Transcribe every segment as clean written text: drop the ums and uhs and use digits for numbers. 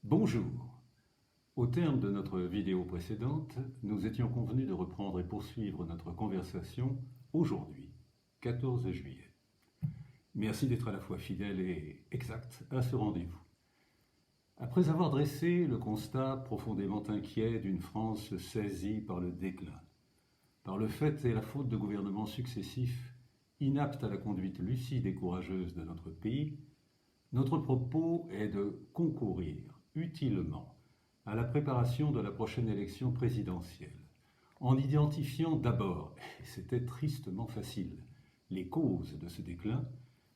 Bonjour. Au terme de notre vidéo précédente, nous étions convenus de reprendre et poursuivre notre conversation aujourd'hui, 14 juillet. Merci d'être à la fois fidèle et exact à ce rendez-vous. Après avoir dressé le constat profondément inquiet d'une France saisie par le déclin, par le fait et la faute de gouvernements successifs inaptes à la conduite lucide et courageuse de notre pays, notre propos est de concourir utilement à la préparation de la prochaine élection présidentielle, en identifiant d'abord, et c'était tristement facile, les causes de ce déclin,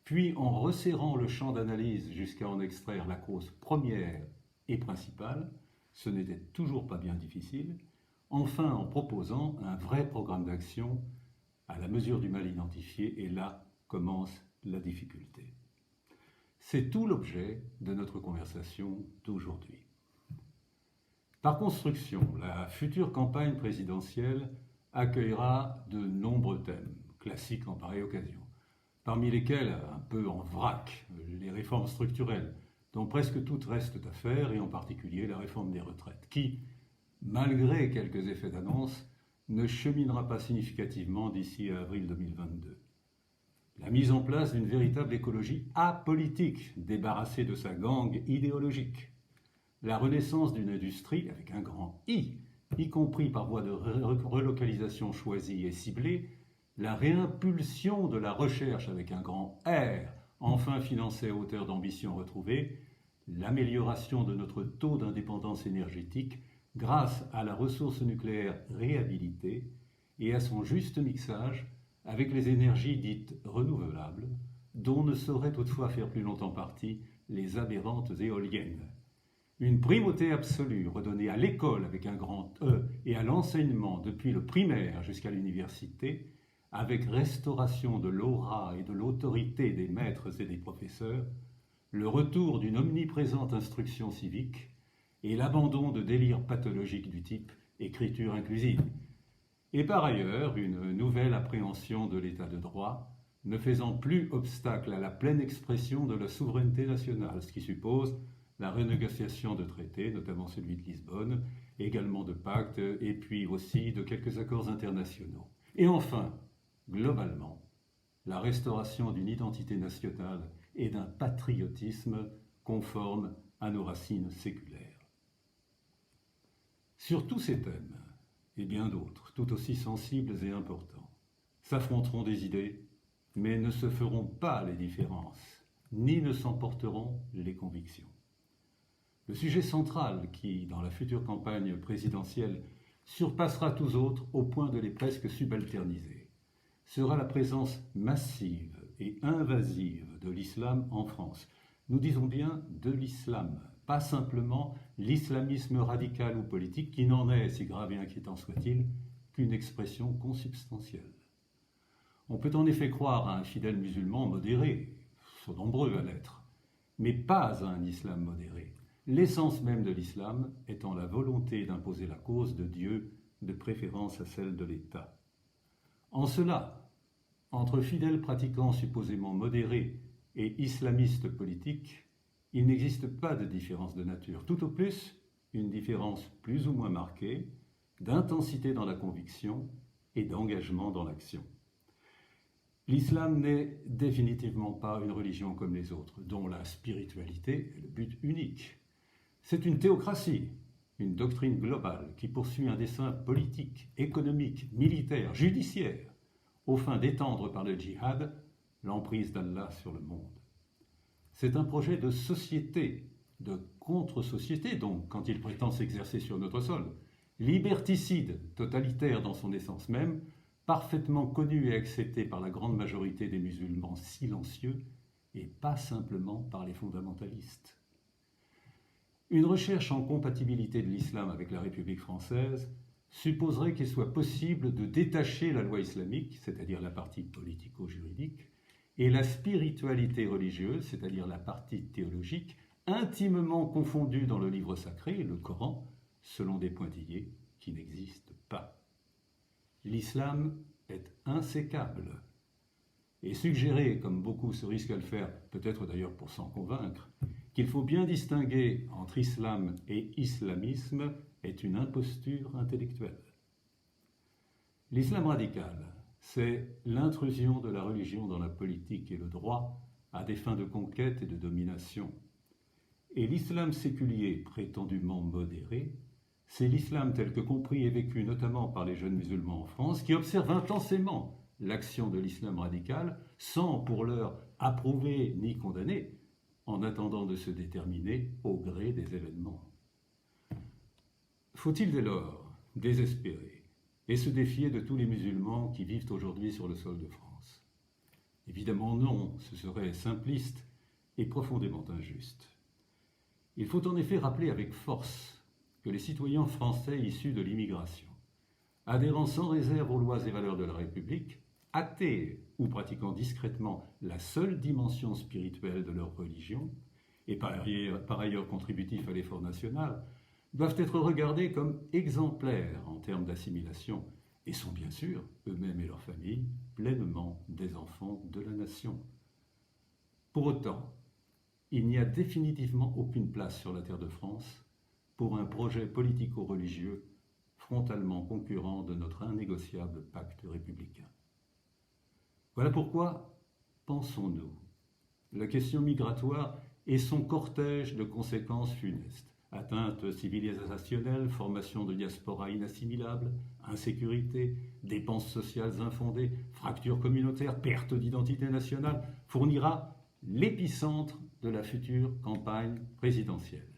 puis en resserrant le champ d'analyse jusqu'à en extraire la cause première et principale, ce n'était toujours pas bien difficile, enfin en proposant un vrai programme d'action à la mesure du mal identifié, et là commence la difficulté. C'est tout l'objet de notre conversation d'aujourd'hui. Par construction, la future campagne présidentielle accueillera de nombreux thèmes, classiques en pareille occasion, parmi lesquels, un peu en vrac, les réformes structurelles, dont presque toutes restent à faire, et en particulier la réforme des retraites, qui, malgré quelques effets d'annonce, ne cheminera pas significativement d'ici à avril 2022. La mise en place d'une véritable écologie apolitique, débarrassée de sa gangue idéologique. La renaissance d'une industrie avec un grand I, y compris par voie de relocalisation choisie et ciblée, la réimpulsion de la recherche avec un grand R, enfin financée à hauteur d'ambition retrouvée, l'amélioration de notre taux d'indépendance énergétique grâce à la ressource nucléaire réhabilitée et à son juste mixage avec les énergies dites renouvelables, dont ne sauraient toutefois faire plus longtemps partie les aberrantes éoliennes. Une primauté absolue redonnée à l'école avec un grand E et à l'enseignement depuis le primaire jusqu'à l'université, avec restauration de l'aura et de l'autorité des maîtres et des professeurs, le retour d'une omniprésente instruction civique et l'abandon de délires pathologiques du type écriture inclusive. Et par ailleurs, une nouvelle appréhension de l'état de droit, ne faisant plus obstacle à la pleine expression de la souveraineté nationale, ce qui suppose la renégociation de traités, notamment celui de Lisbonne, également de pactes, et puis aussi de quelques accords internationaux. Et enfin, globalement, la restauration d'une identité nationale et d'un patriotisme conforme à nos racines séculaires. Sur tous ces thèmes, et bien d'autres, tout aussi sensibles et importants, s'affronteront des idées, mais ne se feront pas les différences, ni ne s'emporteront les convictions. Le sujet central qui, dans la future campagne présidentielle, surpassera tous autres au point de les presque subalterniser, sera la présence massive et invasive de l'islam en France. Nous disons bien de l'islam, pas simplement l'islamisme radical ou politique qui n'en est, si grave et inquiétant soit-il, qu'une expression consubstantielle. On peut en effet croire à un fidèle musulman modéré, sont nombreux à l'être, mais pas à un islam modéré, l'essence même de l'islam étant la volonté d'imposer la cause de Dieu de préférence à celle de l'État. En cela, entre fidèles pratiquants supposément modérés et islamistes politiques, il n'existe pas de différence de nature, tout au plus une différence plus ou moins marquée d'intensité dans la conviction et d'engagement dans l'action. L'islam n'est définitivement pas une religion comme les autres, dont la spiritualité est le but unique. C'est une théocratie, une doctrine globale qui poursuit un dessein politique, économique, militaire, judiciaire, aux fins d'étendre par le djihad l'emprise d'Allah sur le monde. C'est un projet de société, de contre-société donc, quand il prétend s'exercer sur notre sol, liberticide, totalitaire dans son essence même, parfaitement connu et accepté par la grande majorité des musulmans silencieux et pas simplement par les fondamentalistes. Une recherche en compatibilité de l'islam avec la République française supposerait qu'il soit possible de détacher la loi islamique, c'est-à-dire la partie politico-juridique, et la spiritualité religieuse, c'est-à-dire la partie théologique, intimement confondue dans le livre sacré, le Coran, selon des pointillés qui n'existent pas. L'islam est insécable. Et suggérer, comme beaucoup se risquent à le faire, peut-être d'ailleurs pour s'en convaincre, qu'il faut bien distinguer entre islam et islamisme est une imposture intellectuelle. L'islam radical, c'est l'intrusion de la religion dans la politique et le droit à des fins de conquête et de domination. Et l'islam séculier, prétendument modéré, c'est l'islam tel que compris et vécu notamment par les jeunes musulmans en France, qui observent intensément l'action de l'islam radical, sans pour l'heure approuver ni condamner, en attendant de se déterminer au gré des événements. Faut-il dès lors désespérer et se défier de tous les musulmans qui vivent aujourd'hui sur le sol de France? Évidemment non, ce serait simpliste et profondément injuste. Il faut en effet rappeler avec force que les citoyens français issus de l'immigration, adhérant sans réserve aux lois et valeurs de la République, athées ou pratiquant discrètement la seule dimension spirituelle de leur religion, et par ailleurs contributifs à l'effort national, doivent être regardés comme exemplaires en termes d'assimilation et sont bien sûr, eux-mêmes et leurs familles, pleinement des enfants de la nation. Pour autant, il n'y a définitivement aucune place sur la terre de France pour un projet politico-religieux frontalement concurrent de notre innégociable pacte républicain. Voilà pourquoi, pensons-nous, la question migratoire et son cortège de conséquences funestes, atteintes civilisationnelles, formation de diaspora inassimilable, insécurité, dépenses sociales infondées, fractures communautaires, perte d'identité nationale, fournira l'épicentre de la future campagne présidentielle.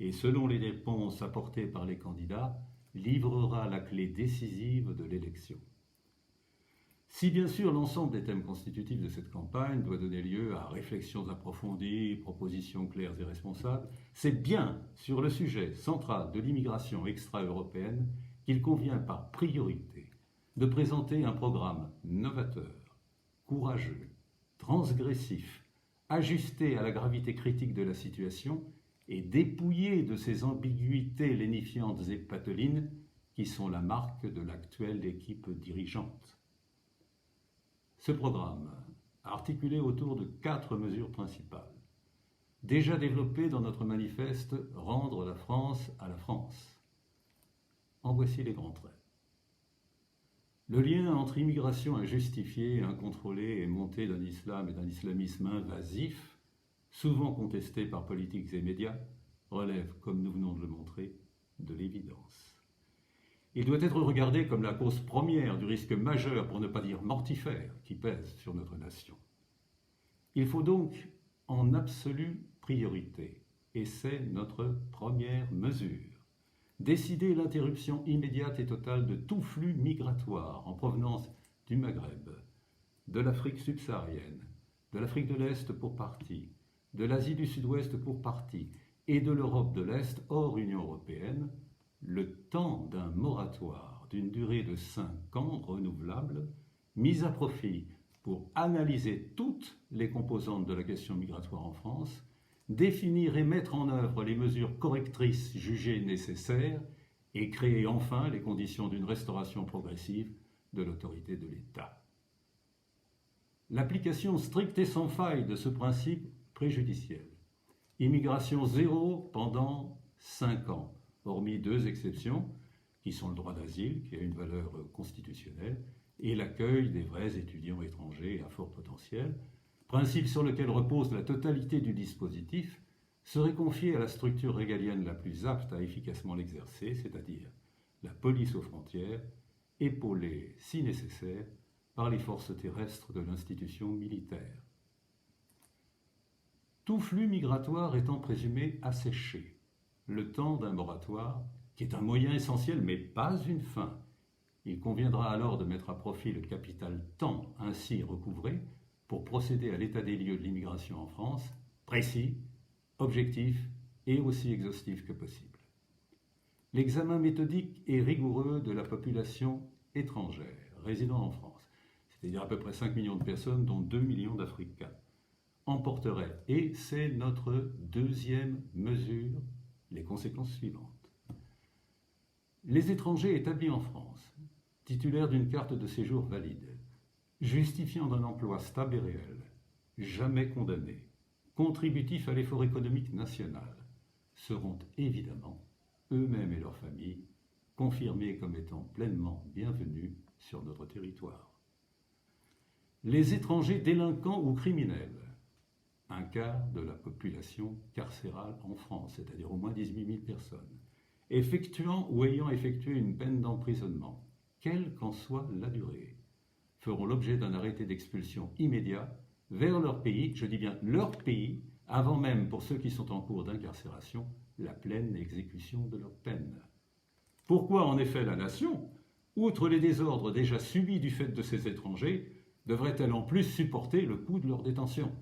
Et selon les réponses apportées par les candidats, livrera la clé décisive de l'élection. Si bien sûr l'ensemble des thèmes constitutifs de cette campagne doit donner lieu à réflexions approfondies, propositions claires et responsables, c'est bien sur le sujet central de l'immigration extra-européenne qu'il convient par priorité de présenter un programme novateur, courageux, transgressif, ajusté à la gravité critique de la situation et dépouillé de ces ambiguïtés lénifiantes et pathelines qui sont la marque de l'actuelle équipe dirigeante. Ce programme, articulé autour de 4 mesures principales, déjà développées dans notre manifeste « Rendre la France à la France ». En voici les grands traits. Le lien entre immigration injustifiée, incontrôlée et montée d'un islam et d'un islamisme invasif, souvent contesté par politiques et médias, relève, comme nous venons de le montrer, de l'évidence. Il doit être regardé comme la cause première du risque majeur, pour ne pas dire mortifère, qui pèse sur notre nation. Il faut donc, en absolue priorité, et c'est notre première mesure, décider l'interruption immédiate et totale de tout flux migratoire en provenance du Maghreb, de l'Afrique subsaharienne, de l'Afrique de l'Est pour partie, de l'Asie du Sud-Ouest pour partie et de l'Europe de l'Est hors Union européenne, le temps d'un moratoire d'une durée de 5 ans renouvelable, mis à profit pour analyser toutes les composantes de la question migratoire en France, définir et mettre en œuvre les mesures correctrices jugées nécessaires et créer enfin les conditions d'une restauration progressive de l'autorité de l'État. L'application stricte et sans faille de ce principe préjudiciel. Immigration zéro pendant 5 ans, hormis 2 exceptions, qui sont le droit d'asile, qui a une valeur constitutionnelle, et l'accueil des vrais étudiants étrangers à fort potentiel, principe sur lequel repose la totalité du dispositif, serait confié à la structure régalienne la plus apte à efficacement l'exercer, c'est-à-dire la police aux frontières, épaulée, si nécessaire, par les forces terrestres de l'institution militaire. Tout flux migratoire étant présumé asséché, le temps d'un moratoire, qui est un moyen essentiel mais pas une fin, il conviendra alors de mettre à profit le capital temps ainsi recouvré pour procéder à l'état des lieux de l'immigration en France, précis, objectif et aussi exhaustif que possible. L'examen méthodique et rigoureux de la population étrangère résidant en France, c'est-à-dire à peu près 5 millions de personnes, dont 2 millions d'Africains, emporterait, et c'est notre deuxième mesure, les conséquences suivantes. Les étrangers établis en France, titulaires d'une carte de séjour valide, justifiant d'un emploi stable et réel, jamais condamnés, contributifs à l'effort économique national, seront évidemment, eux-mêmes et leurs familles, confirmés comme étant pleinement bienvenus sur notre territoire. Les étrangers délinquants ou criminels, un quart de la population carcérale en France, c'est-à-dire au moins 18 000 personnes, effectuant ou ayant effectué une peine d'emprisonnement, quelle qu'en soit la durée, feront l'objet d'un arrêté d'expulsion immédiat vers leur pays, je dis bien leur pays, avant même pour ceux qui sont en cours d'incarcération, la pleine exécution de leur peine. Pourquoi en effet la nation, outre les désordres déjà subis du fait de ces étrangers, devrait-elle en plus supporter le coût de leur détention,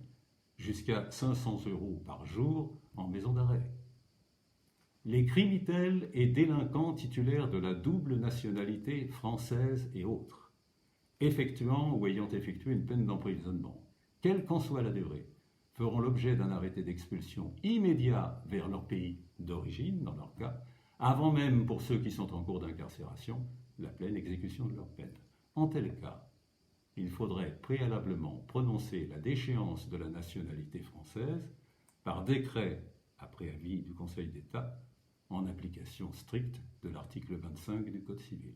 jusqu'à 500 € par jour en maison d'arrêt? Les criminels et délinquants titulaires de la double nationalité française et autres, effectuant ou ayant effectué une peine d'emprisonnement, quelle qu'en soit la durée, feront l'objet d'un arrêté d'expulsion immédiat vers leur pays d'origine, dans leur cas, avant même pour ceux qui sont en cours d'incarcération, la pleine exécution de leur peine. En tel cas, il faudrait préalablement prononcer la déchéance de la nationalité française par décret après avis du Conseil d'État en application stricte de l'article 25 du Code civil.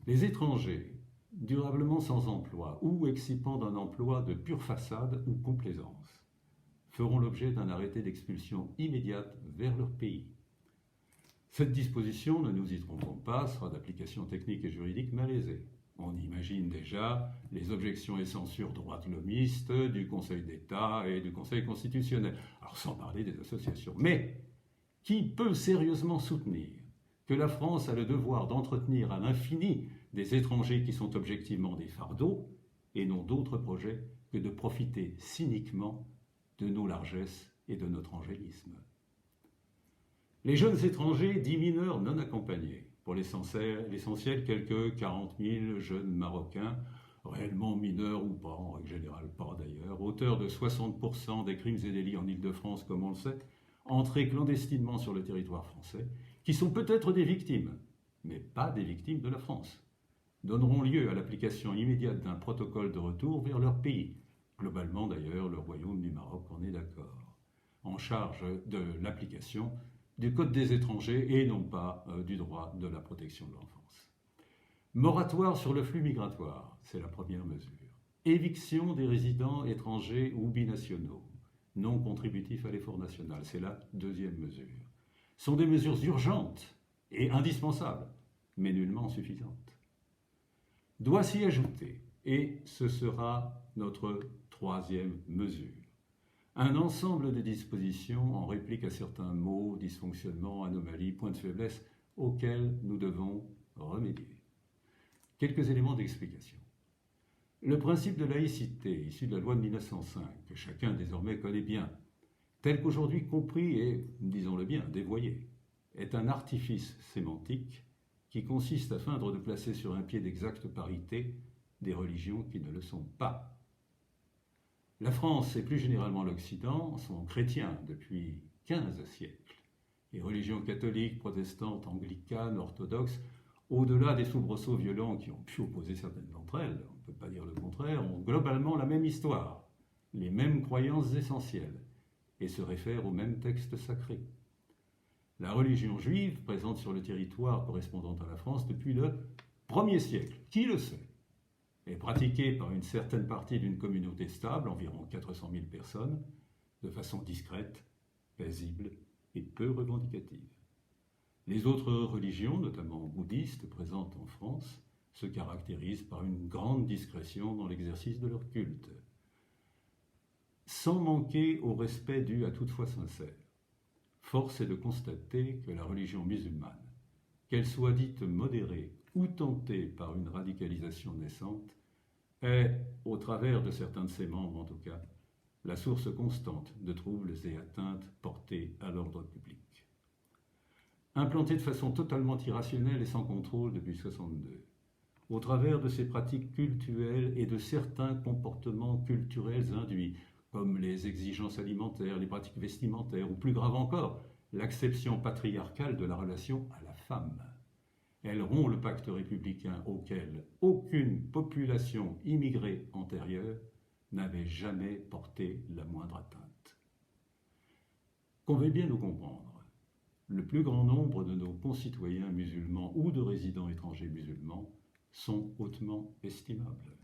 Les étrangers, durablement sans emploi ou excipant d'un emploi de pure façade ou complaisance, feront l'objet d'un arrêté d'expulsion immédiate vers leur pays. Cette disposition, ne nous y trompons pas, sera d'application technique et juridique malaisée. On imagine déjà les objections et censures droite-lomistes du Conseil d'État et du Conseil constitutionnel, alors sans parler des associations. Mais qui peut sérieusement soutenir que la France a le devoir d'entretenir à l'infini des étrangers qui sont objectivement des fardeaux et n'ont d'autre projet que de profiter cyniquement de nos largesses et de notre angélisme? Les jeunes étrangers dits mineurs non accompagnés, pour l'essentiel quelques 40 000 jeunes Marocains, réellement mineurs ou pas, en règle générale pas d'ailleurs, auteurs de 60% des crimes et délits en Île-de-France comme on le sait, entrés clandestinement sur le territoire français, qui sont peut-être des victimes, mais pas des victimes de la France, donneront lieu à l'application immédiate d'un protocole de retour vers leur pays. Globalement d'ailleurs, le Royaume du Maroc en est d'accord, en charge de l'application du Code des étrangers et non pas du droit de la protection de l'enfance. Moratoire sur le flux migratoire, c'est la première mesure. Éviction des résidents étrangers ou binationaux, non contributifs à l'effort national, c'est la deuxième mesure. Sont des mesures urgentes et indispensables, mais nullement suffisantes. Doit s'y ajouter, et ce sera notre troisième mesure, un ensemble de dispositions en réplique à certains maux, dysfonctionnements, anomalies, points de faiblesse auxquels nous devons remédier. Quelques éléments d'explication. Le principe de laïcité, issu de la loi de 1905, que chacun désormais connaît bien, tel qu'aujourd'hui compris et, disons-le bien, dévoyé, est un artifice sémantique qui consiste à feindre de placer sur un pied d'exacte parité des religions qui ne le sont pas. La France et plus généralement l'Occident sont chrétiens depuis 15 siècles. Les religions catholiques, protestantes, anglicanes, orthodoxes, au-delà des soubresauts violents qui ont pu opposer certaines d'entre elles, on ne peut pas dire le contraire, ont globalement la même histoire, les mêmes croyances essentielles, et se réfèrent aux mêmes textes sacrés. La religion juive, présente sur le territoire correspondant à la France depuis le 1er siècle, qui le sait, est pratiquée par une certaine partie d'une communauté stable, environ 400 000 personnes, de façon discrète, paisible et peu revendicative. Les autres religions, notamment bouddhistes, présentes en France, se caractérisent par une grande discrétion dans l'exercice de leur culte. Sans manquer au respect dû à toute foi sincère, force est de constater que la religion musulmane, qu'elle soit dite modérée ou tentée par une radicalisation naissante, est, au travers de certains de ses membres en tout cas, la source constante de troubles et atteintes portés à l'ordre public. Implantée de façon totalement irrationnelle et sans contrôle depuis 1962, au travers de ses pratiques cultuelles et de certains comportements culturels induits, comme les exigences alimentaires, les pratiques vestimentaires, ou plus grave encore, l'acception patriarcale de la relation à la femme. Elle rompt le pacte républicain auquel aucune population immigrée antérieure n'avait jamais porté la moindre atteinte. Qu'on veuille bien nous comprendre, le plus grand nombre de nos concitoyens musulmans ou de résidents étrangers musulmans sont hautement estimables,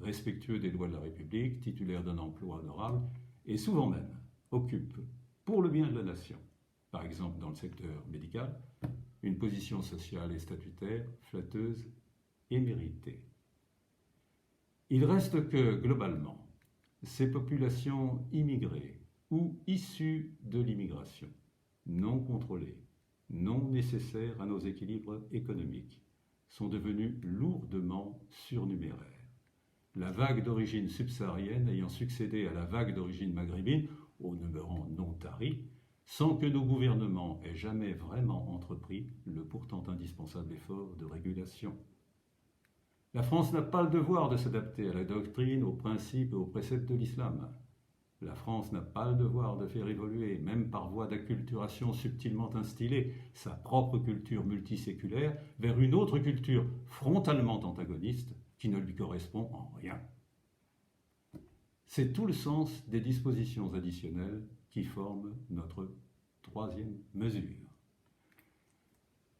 respectueux des lois de la République, titulaires d'un emploi honorable et souvent même occupent, pour le bien de la nation, par exemple dans le secteur médical, une position sociale et statutaire flatteuse et méritée. Il reste que, globalement, ces populations immigrées ou issues de l'immigration, non contrôlées, non nécessaires à nos équilibres économiques, sont devenues lourdement surnuméraires. La vague d'origine subsaharienne ayant succédé à la vague d'origine maghrébine, au demeurant non tari, sans que nos gouvernements aient jamais vraiment entrepris le pourtant indispensable effort de régulation. La France n'a pas le devoir de s'adapter à la doctrine, aux principes et aux préceptes de l'islam. La France n'a pas le devoir de faire évoluer, même par voie d'acculturation subtilement instillée, sa propre culture multiséculaire vers une autre culture frontalement antagoniste qui ne lui correspond en rien. C'est tout le sens des dispositions additionnelles qui forment notre troisième mesure.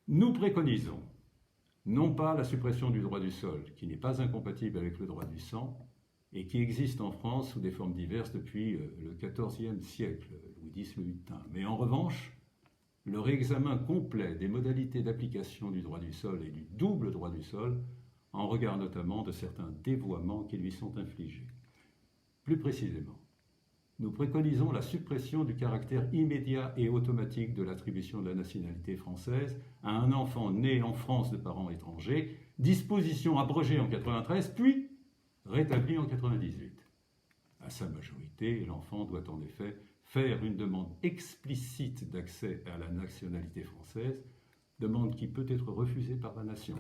Nous préconisons non pas la suppression du droit du sol, qui n'est pas incompatible avec le droit du sang, et qui existe en France sous des formes diverses depuis le XIVe siècle, Louis X le Hutin, mais en revanche, le réexamen complet des modalités d'application du droit du sol et du double droit du sol, en regard notamment de certains dévoiements qui lui sont infligés. Plus précisément, nous préconisons la suppression du caractère immédiat et automatique de l'attribution de la nationalité française à un enfant né en France de parents étrangers, disposition abrogée en 93, puis rétablie en 98. À sa majorité, l'enfant doit en effet faire une demande explicite d'accès à la nationalité française, demande qui peut être refusée par la nation.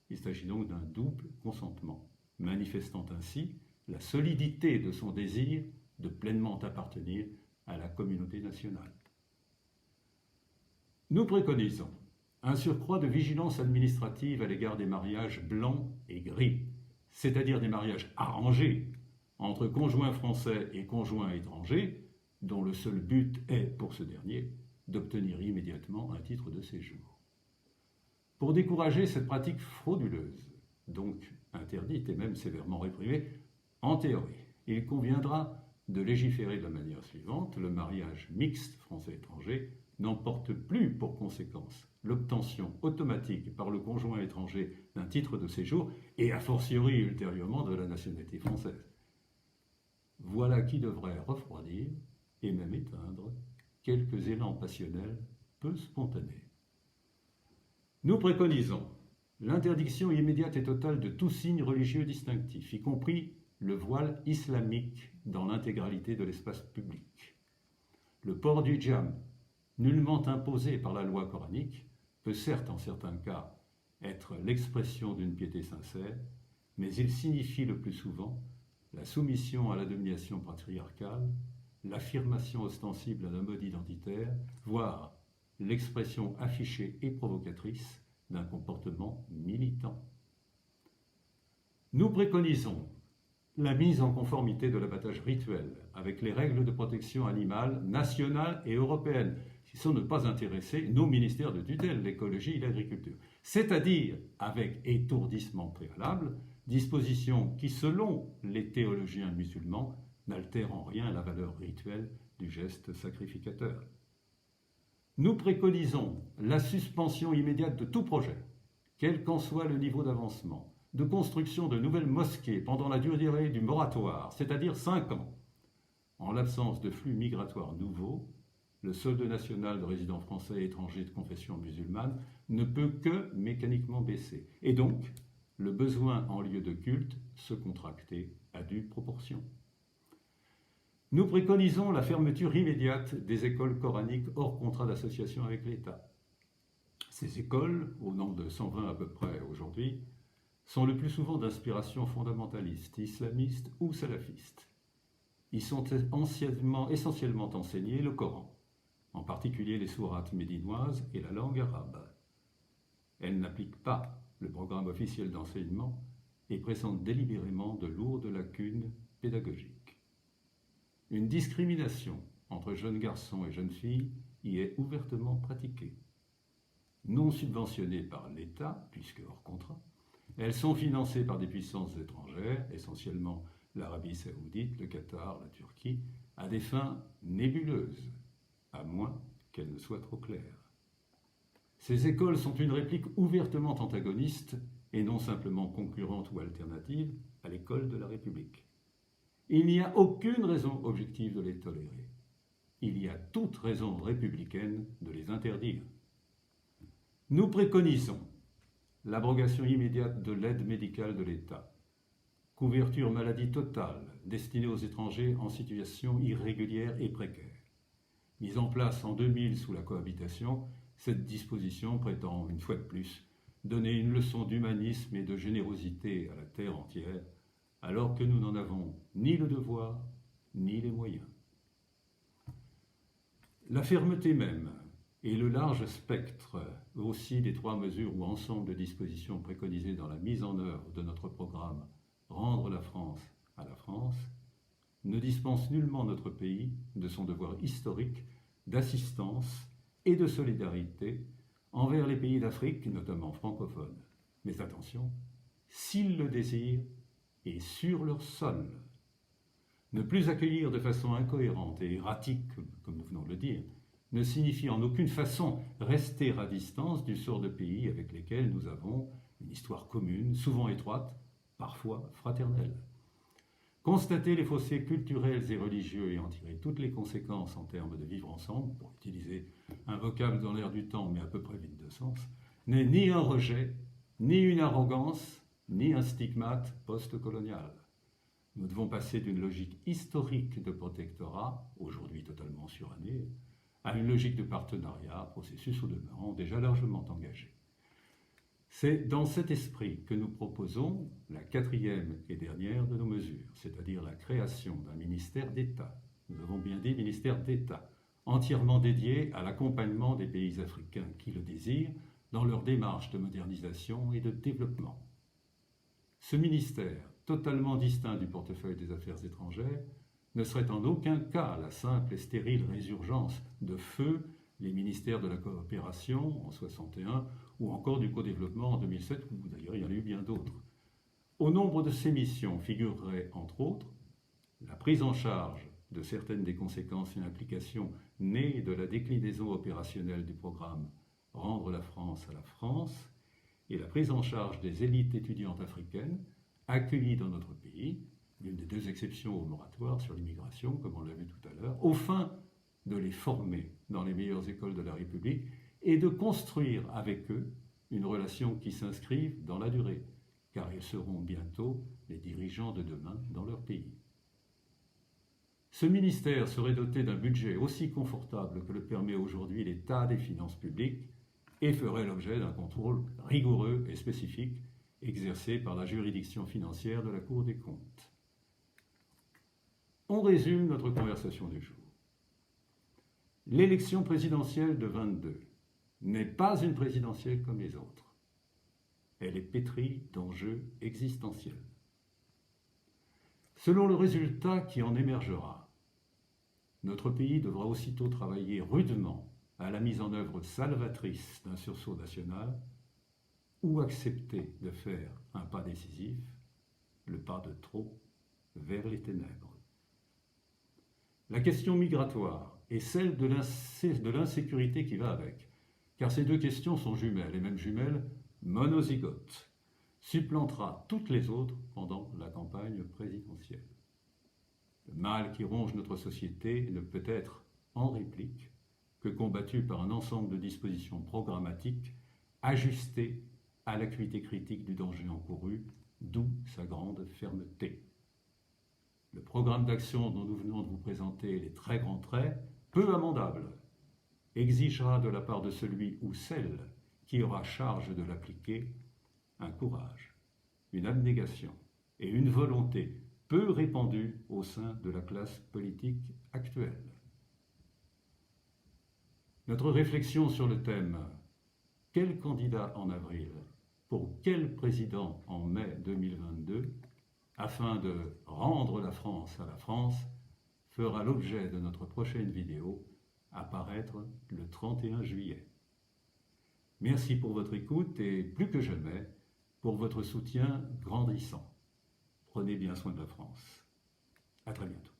Il s'agit donc d'un double consentement, manifestant ainsi la solidité de son désir de pleinement appartenir à la communauté nationale. Nous préconisons un surcroît de vigilance administrative à l'égard des mariages blancs et gris, c'est-à-dire des mariages arrangés entre conjoints français et conjoints étrangers, dont le seul but est, pour ce dernier, d'obtenir immédiatement un titre de séjour. Pour décourager cette pratique frauduleuse, donc interdite et même sévèrement réprimée, en théorie, il conviendra de légiférer de la manière suivante: le mariage mixte français-étranger n'emporte plus pour conséquence l'obtention automatique par le conjoint étranger d'un titre de séjour et a fortiori ultérieurement de la nationalité française. Voilà qui devrait refroidir et même éteindre quelques élans passionnels peu spontanés. Nous préconisons l'interdiction immédiate et totale de tout signe religieux distinctif, y compris le voile islamique dans l'intégralité de l'espace public. Le port du hijab, nullement imposé par la loi coranique, peut certes en certains cas être l'expression d'une piété sincère, mais il signifie le plus souvent la soumission à la domination patriarcale, l'affirmation ostensible d'un mode identitaire, voire l'expression affichée et provocatrice d'un comportement militant. Nous préconisons la mise en conformité de l'abattage rituel avec les règles de protection animale nationales et européennes, qui sont ne pas intéresser nos ministères de tutelle, l'écologie et l'agriculture, c'est-à-dire avec étourdissement préalable, dispositions qui, selon les théologiens musulmans, n'altèrent en rien la valeur rituelle du geste sacrificateur. Nous préconisons la suspension immédiate de tout projet, quel qu'en soit le niveau d'avancement, de construction de nouvelles mosquées pendant la durée du moratoire, c'est-à-dire 5 ans. En l'absence de flux migratoires nouveaux, le solde national de résidents français et étrangers de confession musulmane ne peut que mécaniquement baisser, et donc le besoin en lieu de culte se contracter à due proportion. Nous préconisons la fermeture immédiate des écoles coraniques hors contrat d'association avec l'État. Ces écoles, au nombre de 120 à peu près aujourd'hui, sont le plus souvent d'inspiration fondamentaliste, islamiste ou salafiste. Y sont essentiellement enseignés le Coran, en particulier les sourates médinoises et la langue arabe. Elles n'appliquent pas le programme officiel d'enseignement et présentent délibérément de lourdes lacunes pédagogique. Une discrimination entre jeunes garçons et jeunes filles y est ouvertement pratiquée. Non subventionnées par l'État, puisque hors contrat, elles sont financées par des puissances étrangères, essentiellement l'Arabie saoudite, le Qatar, la Turquie, à des fins nébuleuses, à moins qu'elles ne soient trop claires. Ces écoles sont une réplique ouvertement antagoniste et non simplement concurrente ou alternative à l'école de la République. Il n'y a aucune raison objective de les tolérer. Il y a toute raison républicaine de les interdire. Nous préconisons l'abrogation immédiate de l'aide médicale de l'État, couverture maladie totale destinée aux étrangers en situation irrégulière et précaire. Mise en place en 2000 sous la cohabitation, cette disposition prétend, une fois de plus, donner une leçon d'humanisme et de générosité à la terre entière, alors que nous n'en avons ni le devoir, ni les moyens. La fermeté même et le large spectre aussi des trois mesures ou ensemble de dispositions préconisées dans la mise en œuvre de notre programme « Rendre la France à la France » ne dispensent nullement notre pays de son devoir historique d'assistance et de solidarité envers les pays d'Afrique, notamment francophones. Mais attention, s'ils le désirent et sur leur sol. Ne plus accueillir de façon incohérente et erratique, comme nous venons de le dire, ne signifie en aucune façon rester à distance du sort de pays avec lesquels nous avons une histoire commune, souvent étroite, parfois fraternelle. Constater les fossés culturels et religieux et en tirer toutes les conséquences en termes de vivre ensemble, pour utiliser un vocable dans l'air du temps mais à peu près vide de sens, n'est ni un rejet, ni une arrogance, ni un stigmate post-colonial. Nous devons passer d'une logique historique de protectorat, aujourd'hui totalement surannée, à une logique de partenariat, processus au demeurant déjà largement engagé. C'est dans cet esprit que nous proposons la quatrième et dernière de nos mesures, c'est-à-dire la création d'un ministère d'État, nous avons bien dit ministère d'État, entièrement dédié à l'accompagnement des pays africains qui le désirent dans leur démarche de modernisation et de développement. Ce ministère, totalement distinct du portefeuille des affaires étrangères, ne serait en aucun cas la simple et stérile résurgence de feu les ministères de la coopération en 1961 ou encore du co-développement en 2007, où d'ailleurs il y en a eu bien d'autres. Au nombre de ces missions figurerait, entre autres, la prise en charge de certaines des conséquences et implications nées de la déclinaison opérationnelle du programme « Rendre la France à la France » et la prise en charge des élites étudiantes africaines accueillies dans notre pays, l'une des deux exceptions au moratoire sur l'immigration, comme on l'a vu tout à l'heure, aux fins de les former dans les meilleures écoles de la République et de construire avec eux une relation qui s'inscrive dans la durée, car ils seront bientôt les dirigeants de demain dans leur pays. Ce ministère serait doté d'un budget aussi confortable que le permet aujourd'hui l'état des finances publiques et ferait l'objet d'un contrôle rigoureux et spécifique exercé par la juridiction financière de la Cour des comptes. On résume notre conversation du jour. L'élection présidentielle de 22 n'est pas une présidentielle comme les autres. Elle est pétrie d'enjeux existentiels. Selon le résultat qui en émergera, notre pays devra aussitôt travailler rudement à la mise en œuvre salvatrice d'un sursaut national ou accepter de faire un pas décisif, le pas de trop, vers les ténèbres. La question migratoire et celle de l'insécurité qui va avec, car ces deux questions sont jumelles, et même jumelles monozygotes, supplantera toutes les autres pendant la campagne présidentielle. Le mal qui ronge notre société ne peut être, en réplique, que combattu par un ensemble de dispositions programmatiques ajustées à l'acuité critique du danger encouru, d'où sa grande fermeté. Le programme d'action dont nous venons de vous présenter les très grands traits, peu amendable, exigera de la part de celui ou celle qui aura charge de l'appliquer un courage, une abnégation et une volonté peu répandue au sein de la classe politique actuelle. Notre réflexion sur le thème « Quel candidat en avril pour quel président en mai 2022 » afin de rendre la France à la France, fera l'objet de notre prochaine vidéo, à paraître le 31 juillet. Merci pour votre écoute et, plus que jamais, pour votre soutien grandissant. Prenez bien soin de la France. À très bientôt.